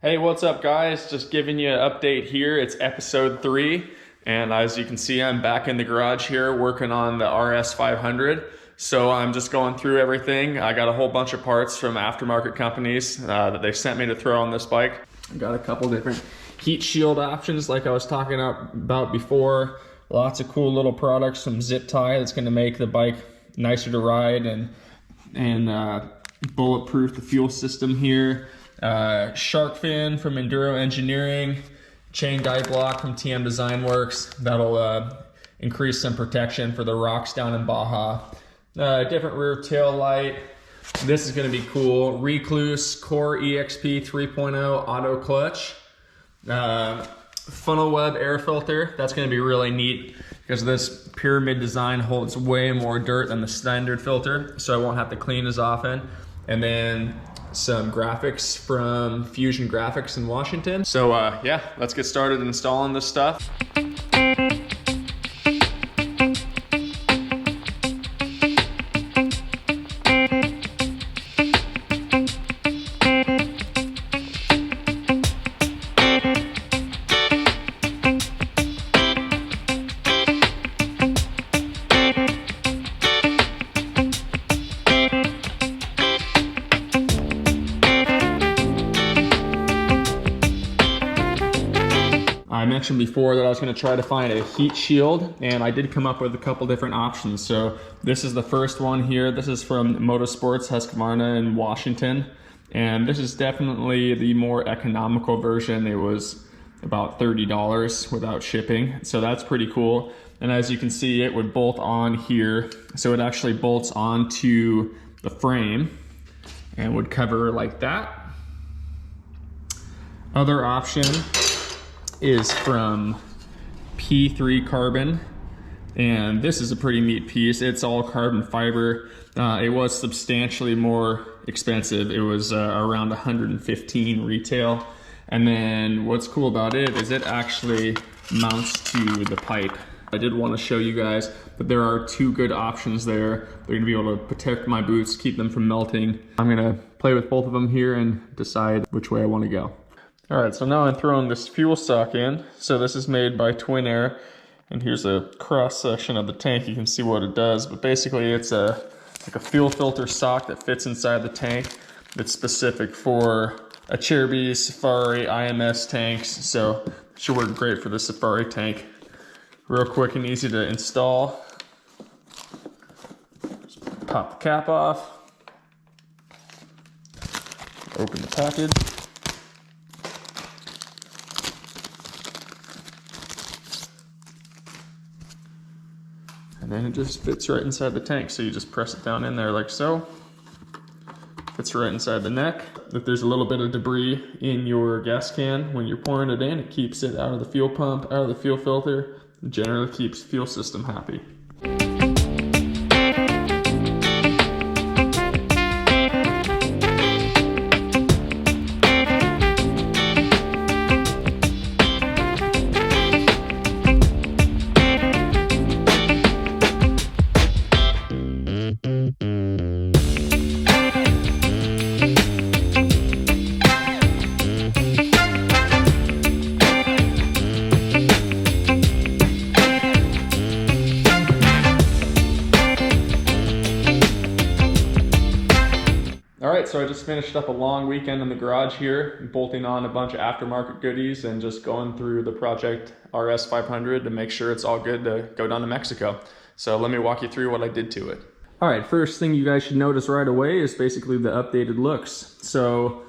Hey, what's up guys? Just giving you an update here. It's episode 3, and as you can see, I'm back in the garage here working on the RS500. So I'm just going through everything. I got a whole bunch of parts from aftermarket companies that they sent me to throw on this bike. I got a couple different heat shield options like I was talking about before. Lots of cool little products, some zip tie that's gonna make the bike nicer to ride and bulletproof the fuel system here. Shark fin from Enduro Engineering, chain guide block from TM Designworks. That'll increase some protection for the rocks down in Baja. Different rear tail light. This is going to be cool. Rekluse Core EXP 3.0 auto clutch. Funnel web air filter. That's going to be really neat because this pyramid design holds way more dirt than the standard filter, so I won't have to clean as often. And then some graphics from Fusion Graphics in Washington. So yeah, let's get started installing this stuff. I mentioned before that I was going to try to find a heat shield, and I did come up with a couple different options. So this is the first one here. This is from Motosportz Husqvarna in Washington, and this is definitely the more economical version. It was about $30 without shipping, so that's pretty cool. And as you can see, it would bolt on here, so it actually bolts onto the frame and would cover like that. Other option is from P3 Carbon, and this is a pretty neat piece. It's all carbon fiber. It was substantially more expensive. It was around 115 retail. And then what's cool about it is it actually mounts to the pipe. I did want to show you guys that there are two good options there. They're gonna be able to protect my boots, keep them from melting. I'm gonna play with both of them here and decide which way I want to go. All right, so now I'm throwing this fuel sock in. So this is made by Twin Air, and here's a cross section of the tank. You can see what it does, but basically it's like a fuel filter sock that fits inside the tank. It's specific for a Cherokee, Safari, IMS tanks, so it should work great for the Safari tank. Real quick and easy to install. Just pop the cap off. Open the package. And then it just fits right inside the tank. So you just press it down in there like so. Fits right inside the neck. If there's a little bit of debris in your gas can when you're pouring it in, it keeps it out of the fuel pump, out of the fuel filter. It generally keeps the fuel system happy. Alright, so I just finished up a long weekend in the garage here, bolting on a bunch of aftermarket goodies and just going through the project RS500 to make sure it's all good to go down to Mexico. So let me walk you through what I did to it. Alright, first thing you guys should notice right away is basically the updated looks. So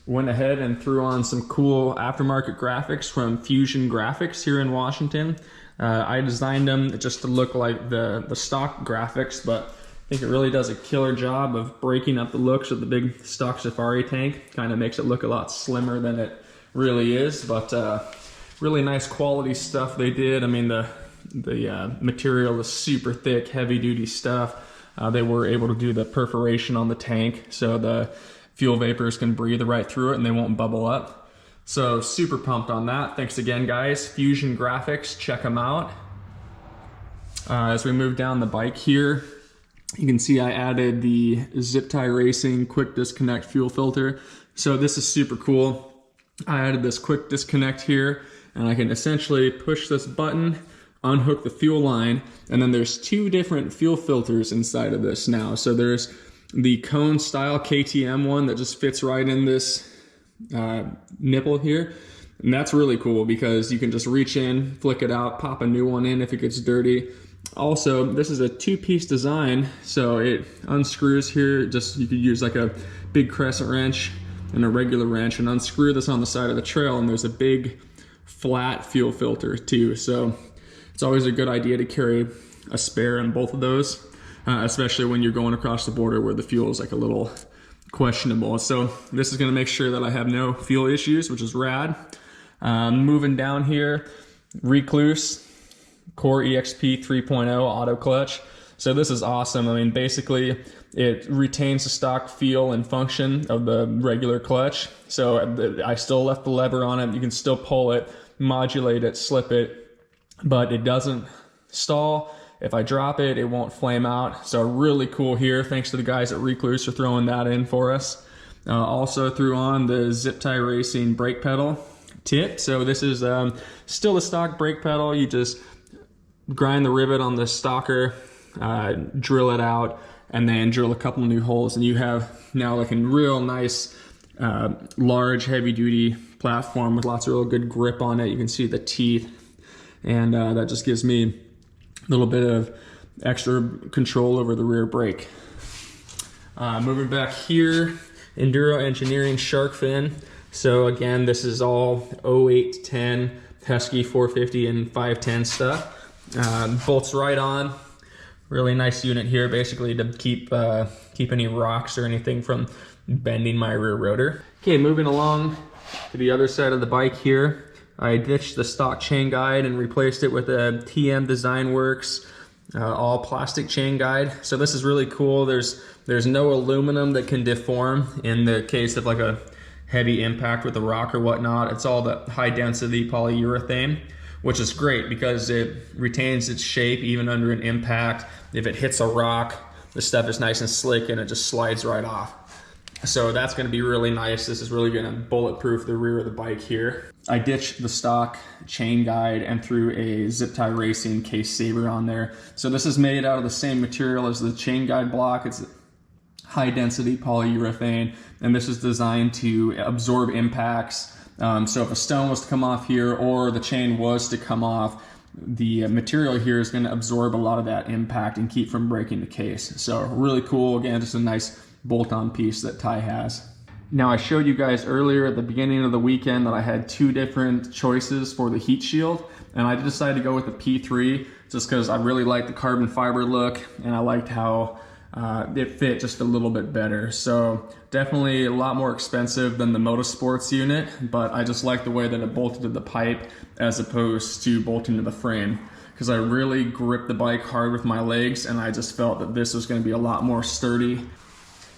went ahead and threw on some cool aftermarket graphics from Fusion Graphics here in Washington. I designed them just to look like the stock graphics, but I think it really does a killer job of breaking up the looks of the big stock Safari tank. Kind of makes it look a lot slimmer than it really is, but really nice quality stuff they did. I mean, the material is super thick, heavy duty stuff. They were able to do the perforation on the tank so the fuel vapors can breathe right through it and they won't bubble up. So super pumped on that. Thanks again, guys. Fusion Graphics, check them out. As we move down the bike here, you can see I added the Zip Tie Racing Quick Disconnect Fuel Filter. So this is super cool. I added this quick disconnect here, and I can essentially push this button, unhook the fuel line, and then there's two different fuel filters inside of this now. So there's the cone style KTM one that just fits right in this nipple here. And that's really cool because you can just reach in, flick it out, pop a new one in if it gets dirty. Also, this is a two-piece design, so it unscrews here. Just you could use like a big crescent wrench and a regular wrench and unscrew this on the side of the trail, and there's a big flat fuel filter too. So it's always a good idea to carry a spare in both of those, especially when you're going across the border where the fuel is like a little questionable. So this is gonna make sure that I have no fuel issues, which is rad. Moving down here, Rekluse Core EXP 3.0 auto clutch. So this is awesome. I mean, basically it retains the stock feel and function of the regular clutch. So I still left the lever on it. You can still pull it, modulate it, slip it, but it doesn't stall. If I drop it, it won't flame out. So really cool here. Thanks to the guys at Rekluse for throwing that in for us. Also threw on the Zip Tie Racing brake pedal tip. So this is still a stock brake pedal. You just grind the rivet on the stalker, drill it out, and then drill a couple new holes, and you have now like a real nice large heavy duty platform with lots of real good grip on it. You can see the teeth, and that just gives me a little bit of extra control over the rear brake. Moving back here, Enduro Engineering shark fin. So again, this is all 08, 10, Husky 450 and 510 stuff. Bolts right on. Really nice unit here, basically to keep any rocks or anything from bending my rear rotor. Okay, moving along to the other side of the bike here. I ditched the stock chain guide and replaced it with a TM Designworks all plastic chain guide. So this is really cool. There's no aluminum that can deform in the case of like a heavy impact with a rock or whatnot. It's all the high density polyurethane, which is great because it retains its shape even under an impact. If it hits a rock, the stuff is nice and slick and it just slides right off. So that's gonna be really nice. This is really gonna bulletproof the rear of the bike here. I ditched the stock chain guide and threw a Zip Tie Racing Case Saber on there. So this is made out of the same material as the chain guide block. It's high density polyurethane, and this is designed to absorb impacts. So if a stone was to come off here or the chain was to come off, the material here is going to absorb a lot of that impact and keep from breaking the case. So really cool. Again, just a nice bolt-on piece that Ty has. Now I showed you guys earlier at the beginning of the weekend that I had two different choices for the heat shield, and I decided to go with the P3 just because I really liked the carbon fiber look and I liked how it fit just a little bit better. So definitely a lot more expensive than the Motosportz unit, but I just like the way that it bolted to the pipe as opposed to bolting to the frame, because I really gripped the bike hard with my legs and I just felt that this was going to be a lot more sturdy.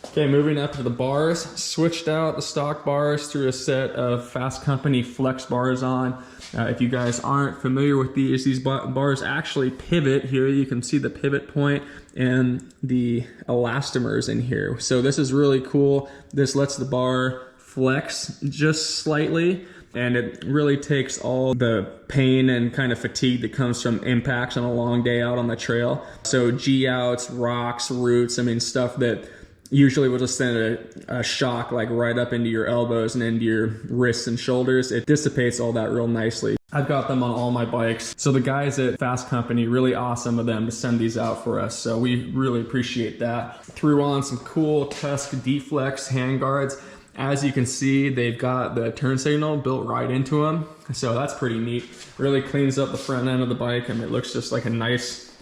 Okay, moving up to the bars, switched out the stock bars, threw a set of Fasst Company flex bars on. If you guys aren't familiar with these bars actually pivot here. You can see the pivot point and the elastomers in here. So this is really cool. This lets the bar flex just slightly, and it really takes all the pain and kind of fatigue that comes from impacts on a long day out on the trail. So G-outs, rocks, roots, I mean stuff that usually will just send a shock like right up into your elbows and into your wrists and shoulders. It dissipates all that real nicely. I've got them on all my bikes. So the guys at Fasst Company, really awesome of them to send these out for us. So we really appreciate that. Threw on some cool Tusk D-Flex handguards. As you can see, they've got the turn signal built right into them. So that's pretty neat. Really cleans up the front end of the bike. I mean, it looks just like a nice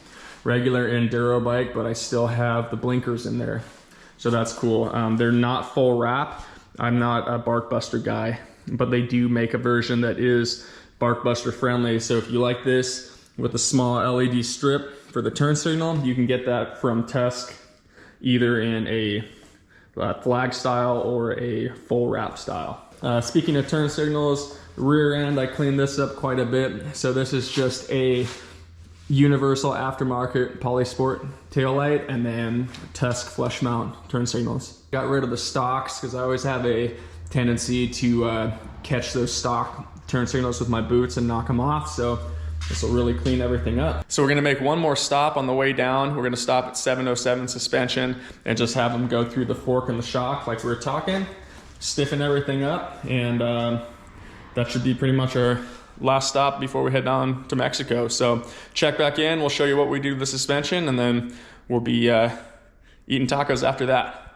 regular enduro bike, but I still have the blinkers in there. So that's cool. They're not full wrap. I'm not a Barkbuster guy, but they do make a version that is Barkbuster friendly. So if you like this with a small LED strip for the turn signal, you can get that from Tusk, either in a flag style or a full wrap style. Speaking of turn signals, rear end, I cleaned this up quite a bit. So this is just a universal aftermarket Polysport taillight and then Tusk flush mount turn signals. Got rid of the stocks because I always have a tendency to catch those stock turn signals with my boots and knock them off. So this will really clean everything up. So we're gonna make one more stop on the way down. We're gonna stop at 707 suspension and just have them go through the fork and the shock like we were talking, stiffen everything up, and that should be pretty much our last stop before we head down to Mexico. So check back in, we'll show you what we do to the suspension, and then we'll be eating tacos after that.